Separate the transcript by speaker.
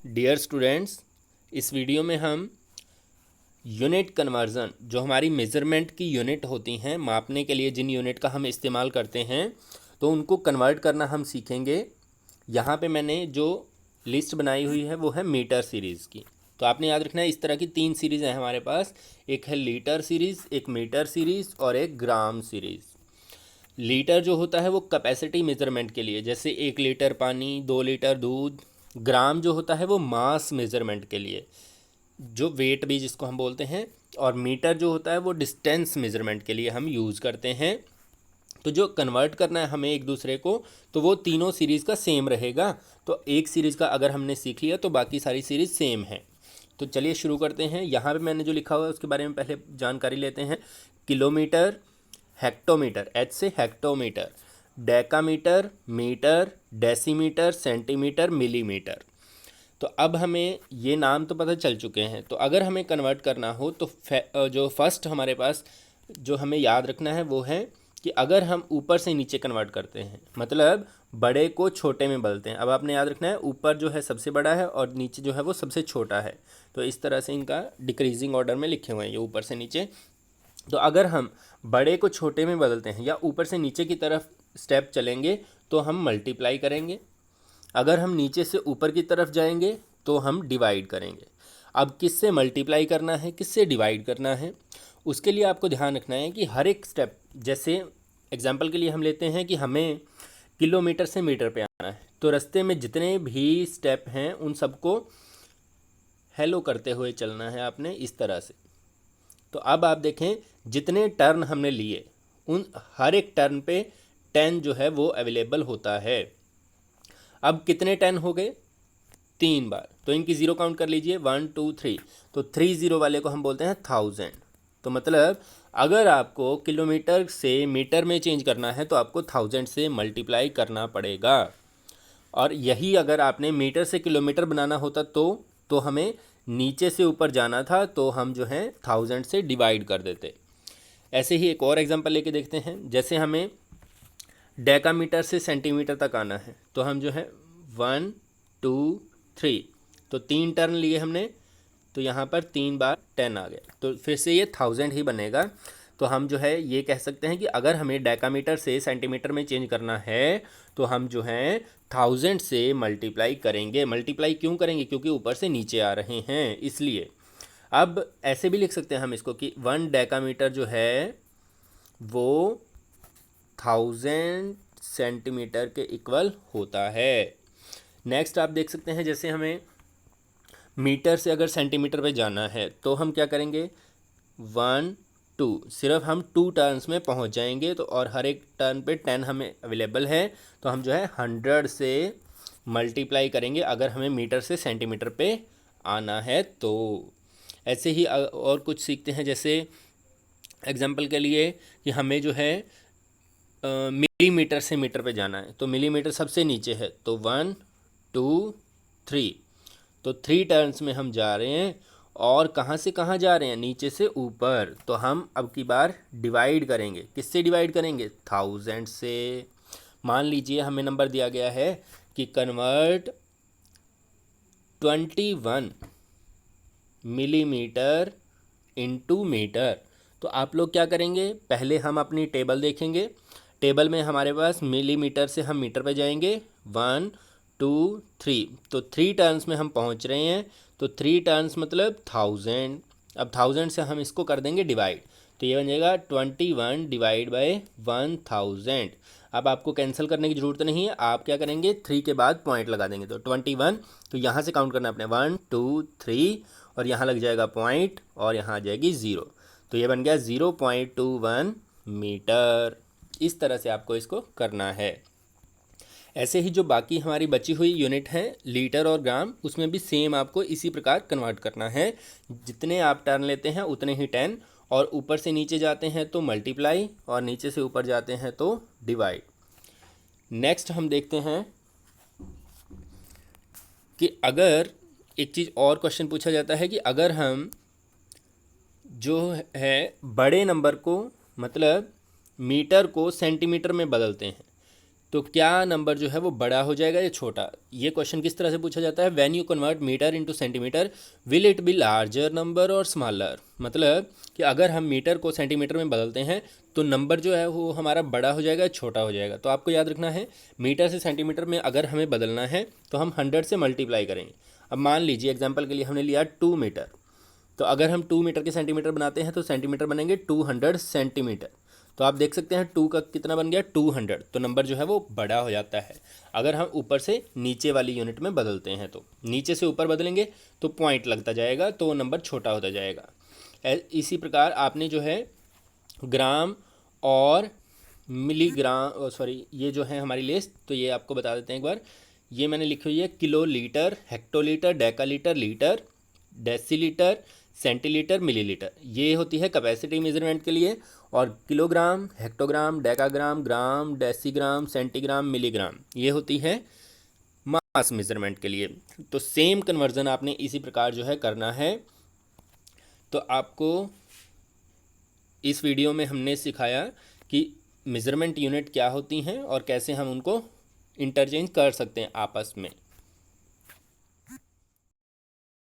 Speaker 1: Dear students, इस video में हम यूनिट कन्वर्ज़न जो हमारी मेज़रमेंट की यूनिट होती हैं, मापने के लिए जिन यूनिट का हम इस्तेमाल करते हैं, तो उनको कन्वर्ट करना हम सीखेंगे। यहाँ पे मैंने जो लिस्ट बनाई हुई है वो है मीटर सीरीज़ की। तो आपने याद रखना है इस तरह की 3 सीरीज़ हैं हमारे पास। एक है लीटर सीरीज़, एक मीटर सीरीज़ और एक ग्राम सीरीज़। लीटर जो होता है वो कैपेसिटी मेज़रमेंट के लिए, जैसे 1 लीटर पानी, 2 लीटर दूध। ग्राम जो होता है वो मास मेज़रमेंट के लिए, जो वेट भी जिसको हम बोलते हैं। और मीटर जो होता है वो डिस्टेंस मेज़रमेंट के लिए हम यूज़ करते हैं। तो जो कन्वर्ट करना है हमें एक दूसरे को, तो वो तीनों सीरीज़ का सेम रहेगा। तो एक सीरीज़ का अगर हमने सीख लिया तो बाकी सारी सीरीज़ सेम है। तो चलिए शुरू करते हैं। यहाँ पे मैंने जो लिखा हुआ है उसके बारे में पहले जानकारी लेते हैं। किलोमीटर, हेक्टोमीटर, एच से hectometre, decametre, metre, decimetre, centimetre, millimetre. तो अब हमें ये नाम तो पता चल चुके हैं। तो अगर हमें कन्वर्ट करना हो तो जो फर्स्ट हमारे पास जो हमें याद रखना है वो है कि अगर हम ऊपर से नीचे कन्वर्ट करते हैं, मतलब बड़े को छोटे में बदलते हैं। अब आपने याद रखना है ऊपर जो है सबसे बड़ा है और नीचे जो है वो सबसे छोटा है। तो इस तरह से इनका डिक्रीजिंग ऑर्डर में लिखे हुए हैं ये ऊपर से नीचे। तो अगर हम बड़े को छोटे में बदलते हैं या ऊपर से नीचे की तरफ स्टेप चलेंगे तो हम मल्टीप्लाई करेंगे। अगर हम नीचे से ऊपर की तरफ जाएंगे तो हम डिवाइड करेंगे। अब किससे मल्टीप्लाई करना है, किससे डिवाइड करना है, उसके लिए आपको ध्यान रखना है कि हर एक स्टेप, जैसे एग्जांपल के लिए हम लेते हैं कि हमें किलोमीटर से मीटर पे आना है, तो रास्ते में जितने भी स्टेप हैं उन सबको हेलो करते हुए चलना है आपने इस तरह से। तो अब आप देखें जितने टर्न हमने लिए उन हर एक टर्न पे 10 जो है वो अवेलेबल होता है। अब कितने 10 हो गए? 3 बार। तो इनकी ज़ीरो काउंट कर लीजिए, 1 2 3। तो 30 वाले को हम बोलते हैं 1000। तो मतलब अगर आपको किलोमीटर से मीटर में चेंज करना है तो आपको 1000 से मल्टीप्लाई करना पड़ेगा। और यही अगर आपने मीटर से किलोमीटर बनाना होता तो हमें नीचे से ऊपर जाना था, तो हम जो है 1000 से डिवाइड कर देते। ऐसे ही एक और एग्जांपल लेके देखते हैं। जैसे हमें डेकामीटर से सेंटीमीटर तक आना है, तो हम जो है 1 2 3, तो 3 टर्न लिए हमने, तो यहाँ पर 3 बार 10 आ गया। तो फिर से ये 1000 ही बनेगा। तो हम जो है ये कह सकते हैं कि अगर हमें डेकामीटर से सेंटीमीटर में चेंज करना है तो हम जो है 1000 से मल्टीप्लाई करेंगे। मल्टीप्लाई क्यों करेंगे? क्योंकि ऊपर से नीचे आ रहे हैं, इसलिए। अब ऐसे भी लिख सकते हैं हम इसको कि 1 डेकामीटर जो है वो 1000 सेंटीमीटर के इक्वल होता है। नेक्स्ट आप देख सकते हैं, जैसे हमें मीटर से अगर सेंटीमीटर पे जाना है तो हम क्या करेंगे, 1 2, सिर्फ हम 2 टर्न्स में पहुंच जाएंगे। तो और हर एक टर्न पे 10 हमें अवेलेबल है, तो हम जो है 100 से मल्टीप्लाई करेंगे अगर हमें मीटर से सेंटीमीटर पे आना है। तो ऐसे ही और कुछ सीखते हैं। जैसे एग्जांपल के लिए कि हमें जो है मिलीमीटर से मीटर पे जाना है, तो मिलीमीटर सबसे नीचे है, तो 1 2 3, तो 3 टर्न्स में हम जा रहे हैं। और कहाँ से कहाँ जा रहे हैं? नीचे से ऊपर। तो हम अब की बार डिवाइड करेंगे। किससे डिवाइड करेंगे? 1000 से। मान लीजिए हमें नंबर दिया गया है कि कन्वर्ट 21 मिलीमीटर इनटू मीटर। तो आप लोग क्या करेंगे, पहले हम अपनी टेबल देखेंगे। टेबल में हमारे पास मिलीमीटर से हम मीटर पे जाएंगे, 1 2 3, तो 3 टर्न्स में हम पहुंच रहे हैं। तो 3 टर्न्स मतलब 1000। अब 1000 से हम इसको कर देंगे डिवाइड, तो ये बन जाएगा 21 डिवाइड बाई 1000। अब आपको कैंसिल करने की ज़रूरत नहीं है, आप क्या करेंगे, 3 के बाद पॉइंट लगा देंगे। तो 21, तो यहाँ से काउंट करना अपने 1 2 3, और यहाँ लग जाएगा पॉइंट और यहाँ आ जाएगी 0। तो ये बन गया 0.21 मीटर। इस तरह से आपको इसको करना है। ऐसे ही जो बाकी हमारी बची हुई यूनिट है लीटर और ग्राम, उसमें भी सेम आपको इसी प्रकार कन्वर्ट करना है। जितने आप टर्न लेते हैं उतने ही 10, और ऊपर से नीचे जाते हैं तो मल्टीप्लाई, और नीचे से ऊपर जाते हैं तो डिवाइड। नेक्स्ट हम देखते हैं कि अगर एक चीज़ और क्वेश्चन पूछा जाता है कि अगर हम जो है बड़े नंबर को, मतलब मीटर को सेंटीमीटर में बदलते हैं, तो क्या नंबर जो है वो बड़ा हो जाएगा या छोटा। ये क्वेश्चन किस तरह से पूछा जाता है, when you convert metre into centimetre will it be larger number और स्मॉलर। मतलब कि अगर हम मीटर को सेंटीमीटर में बदलते हैं तो नंबर जो है वो हमारा बड़ा हो जाएगा या छोटा हो जाएगा। तो आपको याद रखना है, मीटर से सेंटीमीटर में अगर हमें बदलना है तो हम 100 से मल्टीप्लाई करेंगे। अब मान लीजिए एग्जाम्पल के लिए हमने लिया 2 मीटर, तो अगर हम 2 मीटर के सेंटीमीटर बनाते हैं तो सेंटीमीटर बनेंगे 200 सेंटीमीटर। तो आप देख सकते हैं 2 का कितना बन गया 200, तो नंबर जो है वो बड़ा हो जाता है। अगर हम ऊपर से नीचे वाली यूनिट में बदलते हैं तो नीचे से ऊपर बदलेंगे तो पॉइंट लगता जाएगा, तो वो नंबर छोटा होता जाएगा। इसी प्रकार आपने जो है ग्राम और मिलीग्राम, सॉरी ये जो है हमारी लिस्ट, तो ये आपको बता देते हैं एक बार। ये मैंने लिखी हुई है kilolitre, hectolitre, decalitre, litre, decilitre, centilitre, millilitre. ये होती है कैपेसिटी मेजरमेंट के लिए। और kilogram, hectogram, decagram, gram, decigram, centigram, milligram ये होती है मास मेजरमेंट के लिए। तो सेम कन्वर्जन आपने इसी प्रकार जो है करना है। तो आपको इस वीडियो में हमने सिखाया कि मेज़रमेंट यूनिट क्या होती हैं और कैसे हम उनको इंटरचेंज कर सकते हैं आपस में।